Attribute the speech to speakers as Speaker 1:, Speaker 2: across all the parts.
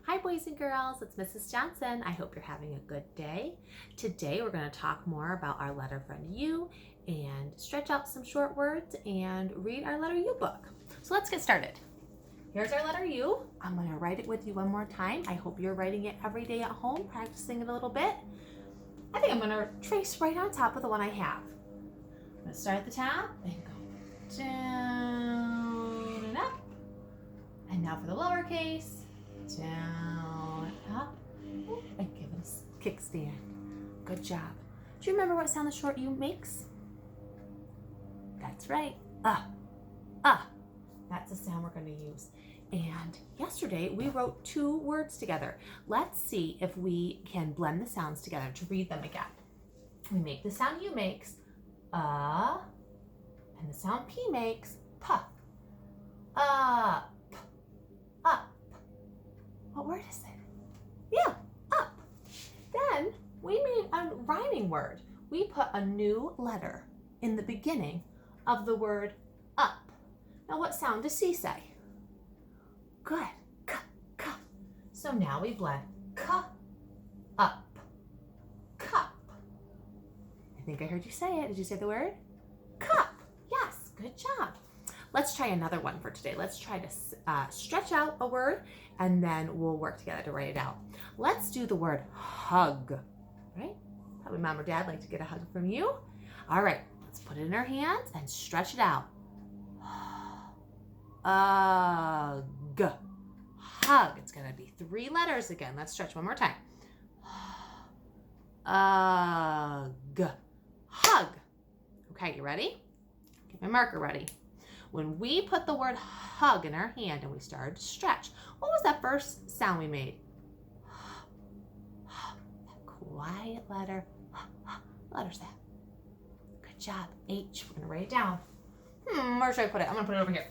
Speaker 1: Hi boys and girls, it's Mrs. Johnson. I hope you're having a good day. Today we're going to talk more about our letter friend U and stretch out some short words and read our letter U book. So let's get started. Here's our letter U. I'm going to write it with you one more time. I hope you're writing it every day at home, practicing it a little bit. I think I'm going to trace right on top of the one I have. I'm going to start at the top and go down and up. And now for the lowercase. Down, up, and give it a kickstand. Good job. Do you remember what sound the short U makes? That's right. That's the sound we're going to use. And yesterday we wrote two words together. Let's see if we can blend the sounds together to read them again. We make the sound U makes, and the sound P makes, P. Up. Up. What word is it? Yeah, up. Then we made a rhyming word. We put a new letter in the beginning of the word up. Now what sound does C say? Good. K, k. So now we blend k, up, cup. I think I heard you say it. Did you say the word? Cup. Yes, good job. Let's try another one for today. Let's try to stretch out a word and then we'll work together to write it out. Let's do the word hug, right? Probably mom or dad like to get a hug from you. All right, let's put it in our hands and stretch it out. G. Hug. It's going to be 3 letters again. Let's stretch one more time. G. Hug. Okay, you ready? Get my marker ready. When we put the word hug in our hand and we started to stretch, what was that first sound we made? That quiet letter. What letter's that? Good job. H. We're going to write it down. Where should I put it? I'm going to put it over here.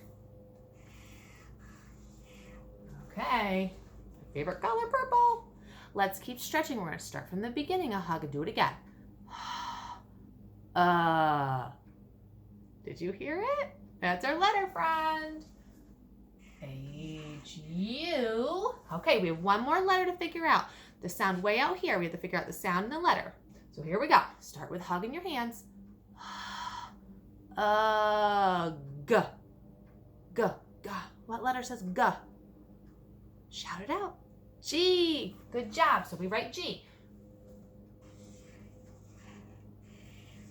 Speaker 1: Okay. My favorite color, purple. Let's keep stretching. We're going to start from the beginning of hug and do it again. Did you hear it? That's our letter friend. H-U. Okay, we have one more letter to figure out. The sound way out here. We have to figure out the sound and the letter. So here we go. Start with hug in your hands. G. G. G. What letter says G? Shout it out. G. Good job. So we write G.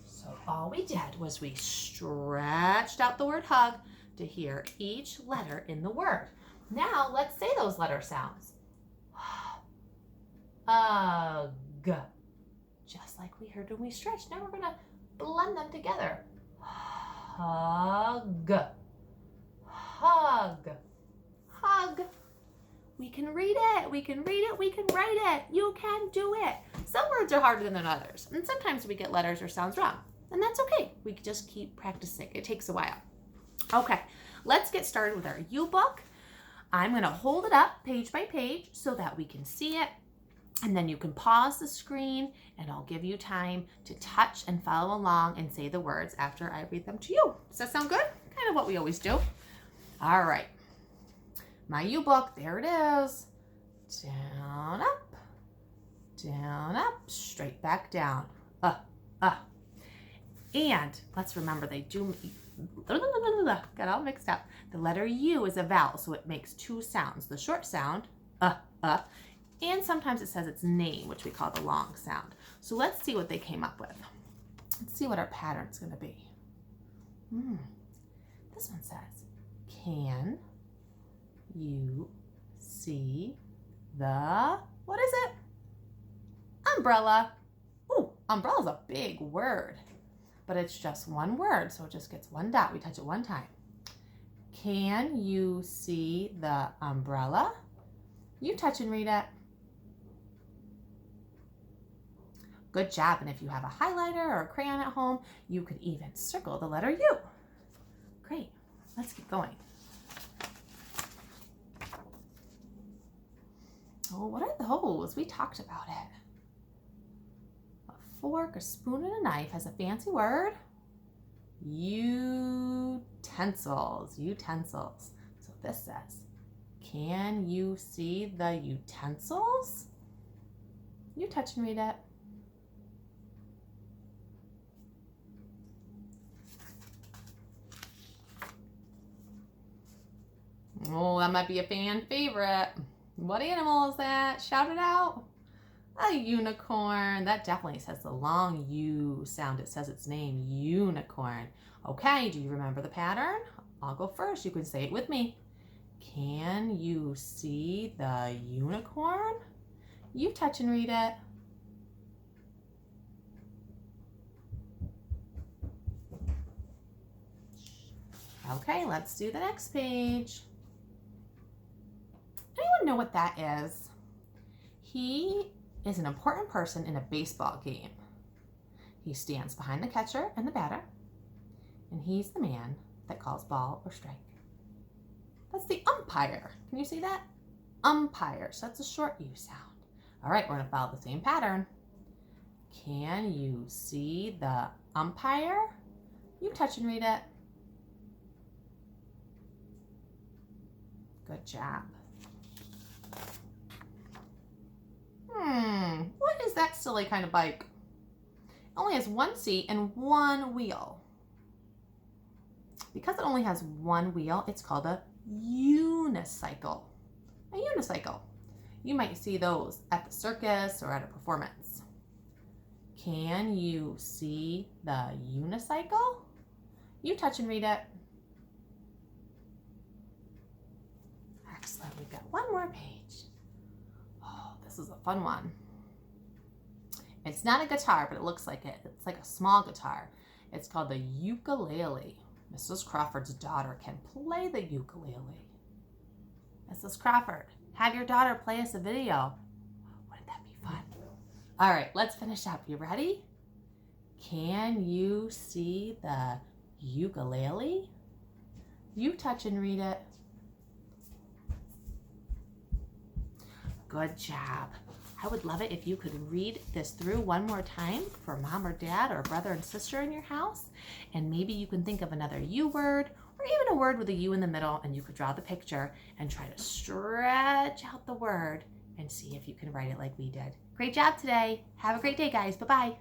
Speaker 1: So all we did was we stretched out the word hug to hear each letter in the word. Now let's say those letter sounds. G. Just like we heard when we stretched. Now we're going to blend them together. Hug. Hug. Hug. We can read it. We can read it. We can write it. You can do it. Some words are harder than others. And sometimes we get letters or sounds wrong. And that's okay. We can just keep practicing. It takes a while. Okay, let's get started with our U book. I'm going to hold it up page by page so that we can see it. And then you can pause the screen and I'll give you time to touch and follow along and say the words after I read them to you. Does that sound good? Kind of what we always do. All right. My U book, there it is. Down, up, straight back down. And let's remember they do, got all mixed up. The letter U is a vowel, so it makes 2 sounds. The short sound, and sometimes it says its name, which we call the long sound. So let's see what they came up with. Let's see what our pattern's going to be. This one says, can you see the, what is it? Umbrella. Ooh, umbrella's a big word, but it's just one word, so it just gets 1 dot. We touch it 1 time. Can you see the umbrella? You touch and read it. Good job. And if you have a highlighter or a crayon at home, you could even circle the letter U. Great. Let's keep going. Oh, what are those? We talked about it. A fork, a spoon, and a knife has a fancy word. Utensils. Utensils. So this says Can you see the utensils? You touch and read it. Oh, that might be a fan favorite. What animal is that? Shout it out. A unicorn. That definitely says the long U sound. It says its name, unicorn. Okay, do you remember the pattern? I'll go first. You can say it with me. Can you see the unicorn? You touch and read it. Okay, let's do the next page. Anyone know what that is? He is an important person in a baseball game. He stands behind the catcher and the batter, and he's the man that calls ball or strike. That's the umpire. Can you see that? Umpire. So that's a short U sound. All right, we're going to follow the same pattern. Can you see the umpire? You touch and read it. Good job. What is that silly kind of bike? It only has one seat and one wheel. Because it only has one wheel, it's called a unicycle. A unicycle. You might see those at the circus or at a performance. Can you see the unicycle? You touch and read it. Excellent. We've got one more page. Oh, this is a fun one. It's not a guitar, but it looks like it. It's like a small guitar. It's called the ukulele. Mrs. Crawford's daughter can play the ukulele. Mrs. Crawford, have your daughter play us a video. Wouldn't that be fun? All right, let's finish up. You ready? Can you see the ukulele? You touch and read it. Good job. I would love it if you could read this through one more time for mom or dad or brother and sister in your house. And maybe you can think of another U word or even a word with a U in the middle, and you could draw the picture and try to stretch out the word and see if you can write it like we did. Great job today. Have a great day, guys. Bye-bye.